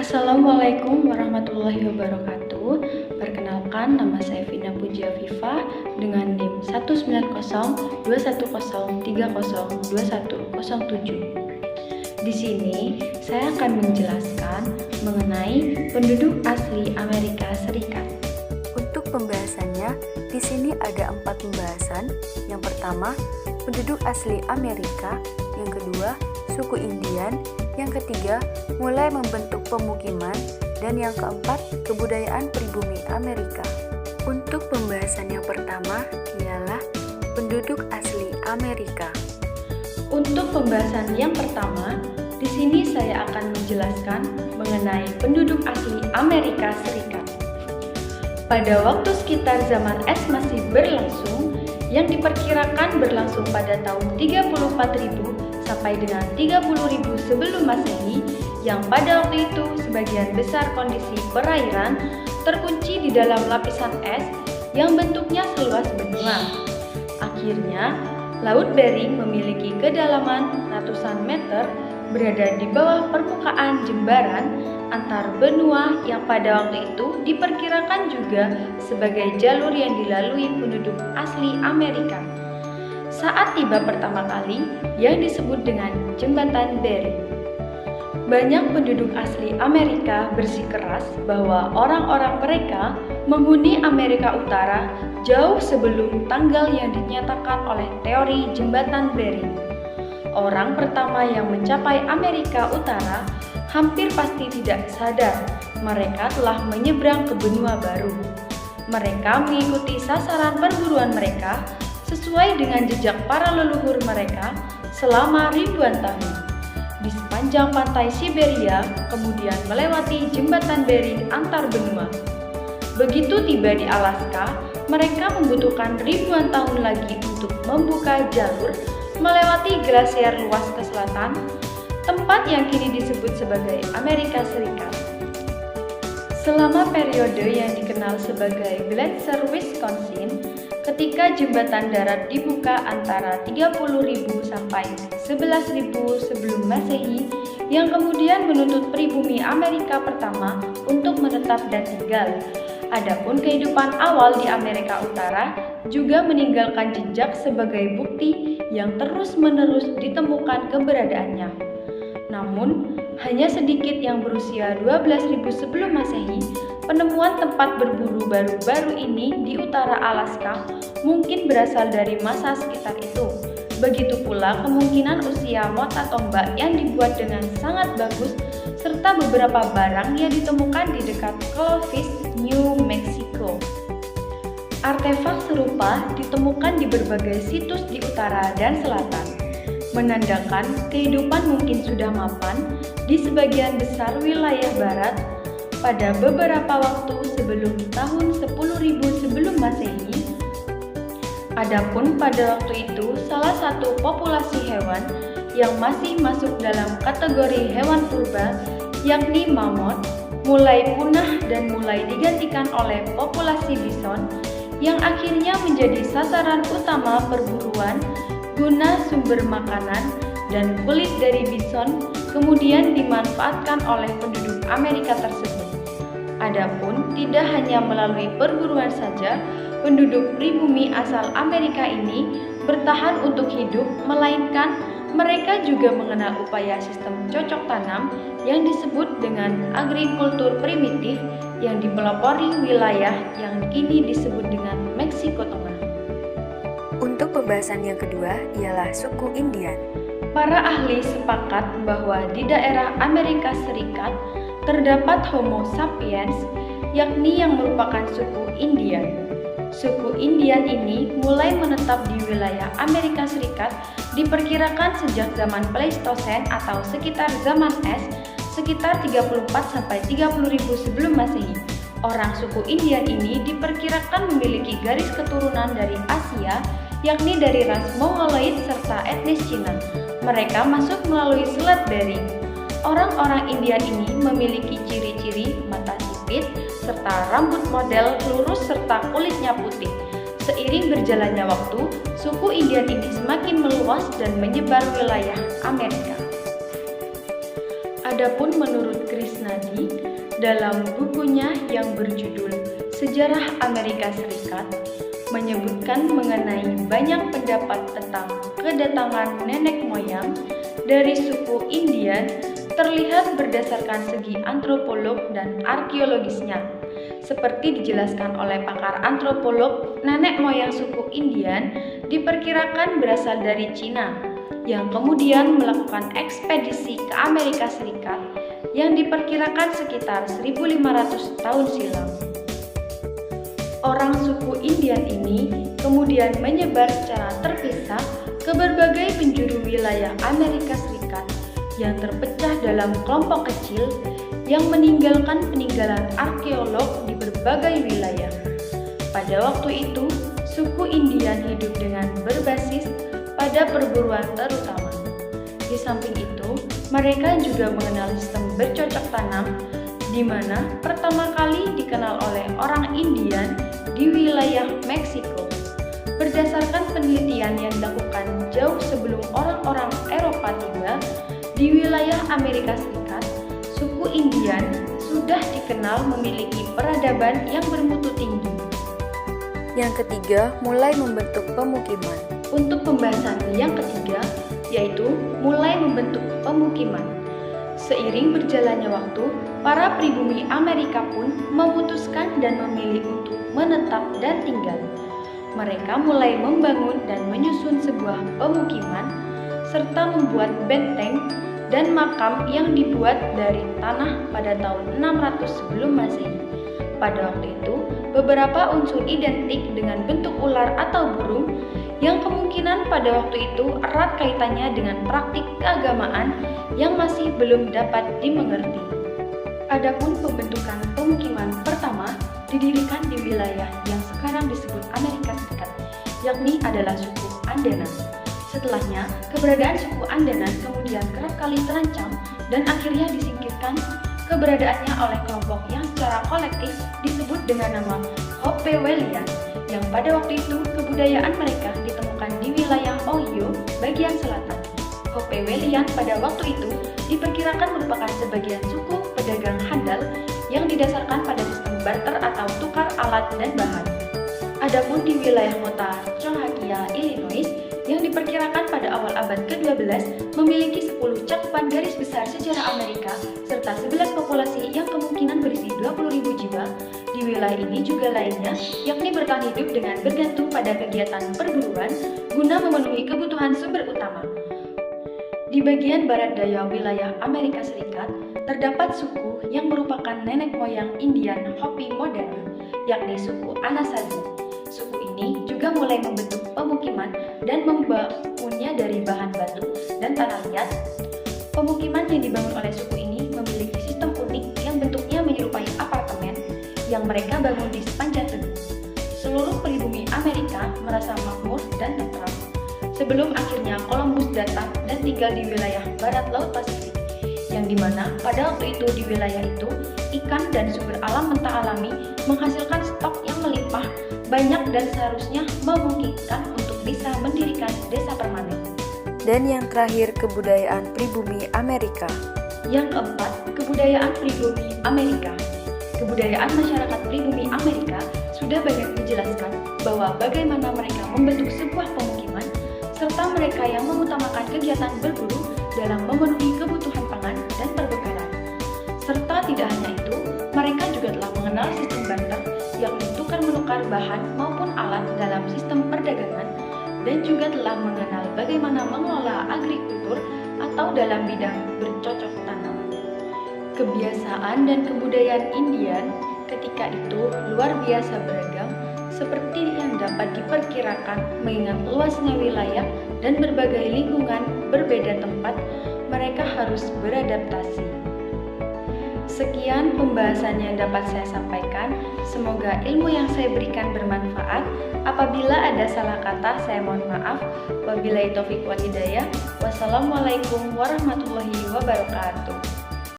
Assalamualaikum warahmatullahi wabarakatuh. Perkenalkan, nama saya Vina Puji Afifah dengan NIM 19021302107. Di sini saya akan menjelaskan mengenai penduduk asli Amerika Serikat. Untuk pembahasannya, di sini ada 4 pembahasan. Yang pertama, penduduk asli Amerika. Yang kedua, suku Indian. Yang ketiga, mulai membentuk pemukiman. Dan yang keempat, kebudayaan pribumi Amerika. Untuk pembahasan yang pertama ialah penduduk asli Amerika. Untuk pembahasan yang pertama, di sini saya akan menjelaskan mengenai penduduk asli Amerika Serikat. Pada waktu sekitar zaman es masih berlangsung, yang diperkirakan berlangsung pada tahun 34.000 sampai dengan 30.000 sebelum Masehi, yang pada waktu itu sebagian besar kondisi perairan terkunci di dalam lapisan es yang bentuknya seluas benua. Akhirnya, Laut Bering memiliki kedalaman ratusan meter berada di bawah permukaan jembaran antar benua yang pada waktu itu diperkirakan juga sebagai jalur yang dilalui penduduk asli Amerika. Saat tiba pertama kali yang disebut dengan Jembatan Bering. Banyak penduduk asli Amerika bersikeras bahwa orang-orang mereka menghuni Amerika Utara jauh sebelum tanggal yang dinyatakan oleh teori Jembatan Bering. Orang pertama yang mencapai Amerika Utara hampir pasti tidak sadar mereka telah menyeberang ke benua baru. Mereka mengikuti sasaran perburuan mereka sesuai dengan jejak para leluhur mereka selama ribuan tahun. Di sepanjang pantai Siberia, kemudian melewati Jembatan Bering antar benua. Begitu tiba di Alaska, mereka membutuhkan ribuan tahun lagi untuk membuka jalur melewati glasier luas ke selatan, tempat yang kini disebut sebagai Amerika Serikat. Selama periode yang dikenal sebagai Glacier Wisconsin, ketika jembatan darat dibuka antara 30.000 sampai 11.000 sebelum Masehi, yang kemudian menuntut pribumi Amerika pertama untuk menetap dan tinggal. Adapun kehidupan awal di Amerika Utara juga meninggalkan jejak sebagai bukti yang terus-menerus ditemukan keberadaannya. Namun, hanya sedikit yang berusia 12.000 sebelum Masehi, penemuan tempat berburu baru-baru ini di utara Alaska mungkin berasal dari masa sekitar itu. Begitu pula kemungkinan usia mota tombak yang dibuat dengan sangat bagus serta beberapa barang yang ditemukan di dekat Clovis, New Mexico. Artefak serupa ditemukan di berbagai situs di utara dan selatan, menandakan kehidupan mungkin sudah mapan di sebagian besar wilayah barat pada beberapa waktu sebelum tahun 10.000 sebelum Masehi. Adapun pada waktu itu salah satu populasi hewan yang masih masuk dalam kategori hewan purba, yakni mamut, mulai punah dan mulai digantikan oleh populasi bison yang akhirnya menjadi sasaran utama perburuan guna sumber makanan, dan kulit dari bison kemudian dimanfaatkan oleh penduduk Amerika tersebut. Adapun tidak hanya melalui perburuan saja, penduduk pribumi asal Amerika ini bertahan untuk hidup, melainkan mereka juga mengenal upaya sistem cocok tanam yang disebut dengan agrikultur primitif yang dipelopori wilayah yang kini disebut dengan Meksiko Tengah. Untuk pembahasan yang kedua ialah suku Indian. Para ahli sepakat bahwa di daerah Amerika Serikat terdapat Homo sapiens, yakni yang merupakan suku Indian. Suku Indian ini mulai menetap di wilayah Amerika Serikat diperkirakan sejak zaman Pleistosen atau sekitar zaman es, sekitar 34 sampai 30.000 sebelum Masehi. Orang suku Indian ini diperkirakan memiliki garis keturunan dari Asia, yakni dari ras Mongoloid serta etnis Cina. Mereka masuk melalui Selat Bering. Orang-orang Indian ini memiliki ciri-ciri mata sipit serta rambut model lurus serta kulitnya putih. Seiring berjalannya waktu, suku Indian ini semakin meluas dan menyebar wilayah Amerika. Adapun menurut Krishnadi, dalam bukunya yang berjudul Sejarah Amerika Serikat menyebutkan mengenai banyak pendapat tentang kedatangan nenek moyang dari suku Indian terlihat berdasarkan segi antropolog dan arkeologisnya. Seperti dijelaskan oleh pakar antropolog, nenek moyang suku Indian diperkirakan berasal dari Cina, yang kemudian melakukan ekspedisi ke Amerika Serikat yang diperkirakan sekitar 1500 tahun silam. Orang suku Indian ini kemudian menyebar secara terpisah ke berbagai penjuru wilayah Amerika Serikat yang terpecah dalam kelompok kecil yang meninggalkan peninggalan arkeolog di berbagai wilayah. Pada waktu itu, suku Indian hidup dengan berbasis pada perburuan terutama. Di samping itu, mereka juga mengenal sistem bercocok tanam, di mana pertama kali dikenal oleh orang Indian di wilayah Meksiko. Berdasarkan penelitian yang dilakukan jauh sebelum orang-orang Eropa tiba di wilayah Amerika Serikat, suku Indian sudah dikenal memiliki peradaban yang bermutu tinggi. Yang ketiga, mulai membentuk pemukiman. Untuk pembahasan yang ketiga, yaitu mulai membentuk pemukiman. Seiring berjalannya waktu, para pribumi Amerika pun memutuskan dan memilih untuk menetap dan tinggal. Mereka mulai membangun dan menyusun sebuah pemukiman, serta membuat benteng dan makam yang dibuat dari tanah pada tahun 600 sebelum Masehi. Pada waktu itu, beberapa unsur identik dengan bentuk ular atau burung yang kemungkinan pada waktu itu erat kaitannya dengan praktik keagamaan yang masih belum dapat dimengerti. Adapun pembentukan pemukiman pertama didirikan di wilayah yang sekarang disebut Amerika Serikat, yakni adalah suku Andana. Setelahnya, keberadaan suku Andana kemudian kerap kali terancam dan akhirnya disingkirkan keberadaannya oleh kelompok yang secara kolektif disebut dengan nama Hopewellian, yang pada waktu itu kebudayaan mereka ditemukan di wilayah Ohio bagian selatan. Hopewellian pada waktu itu diperkirakan merupakan sebagian suku pedagang handal yang didasarkan pada sistem barter atau tukar alat dan bahan. Adapun di wilayah kota Cahokia, Illinois, yang diperkirakan pada awal abad ke-12 memiliki 10 cakupan garis besar sejarah Amerika serta 11 populasi yang kemungkinan berisi 20.000 jiwa. Di wilayah ini juga lainnya, yakni bertahan hidup dengan bergantung pada kegiatan perburuan guna memenuhi kebutuhan sumber utama. Di bagian barat daya wilayah Amerika Serikat, terdapat suku yang merupakan nenek moyang Indian Hopi modern, yakni suku Anasazi. Suku ini juga mulai membentuk pemukiman dan membangunnya dari bahan batu dan tanah liat. Pemukiman yang dibangun oleh suku ini memiliki sistem unik yang bentuknya menyerupai apartemen yang mereka bangun di sepanjang tebing. Seluruh pribumi Amerika merasa makmur dan tentram sebelum akhirnya Columbus datang dan tinggal di wilayah barat Laut Pasifik, yang dimana pada waktu itu di wilayah itu ikan dan sumber alam mentah alami menghasilkan stok yang melimpah banyak dan seharusnya memungkinkan untuk bisa mendirikan desa permanen. Dan yang terakhir, kebudayaan pribumi Amerika. Yang keempat, kebudayaan pribumi Amerika. Kebudayaan masyarakat pribumi Amerika sudah banyak menjelaskan bahwa bagaimana mereka membentuk sebuah pemukiman serta mereka yang mengutamakan kegiatan berburu dalam memenuhi kebutuhan pangan dan perbekalan. Serta tidak hanya itu, mereka juga telah mengenal sistem barter, yakni tukar-menukar bahan maupun alat dalam sistem perdagangan, dan juga telah mengenal bagaimana mengelola agrikultur atau dalam bidang bercocok tanam. Kebiasaan dan kebudayaan Indian ketika itu luar biasa beragam, seperti yang dapat diperkirakan mengingat luasnya wilayah dan berbagai lingkungan berbeda tempat, mereka harus beradaptasi. Sekian pembahasan yang dapat saya sampaikan. Semoga ilmu yang saya berikan bermanfaat. Apabila ada salah kata, saya mohon maaf. Wabillahi taufiq wal hidayah. Wassalamualaikum warahmatullahi wabarakatuh.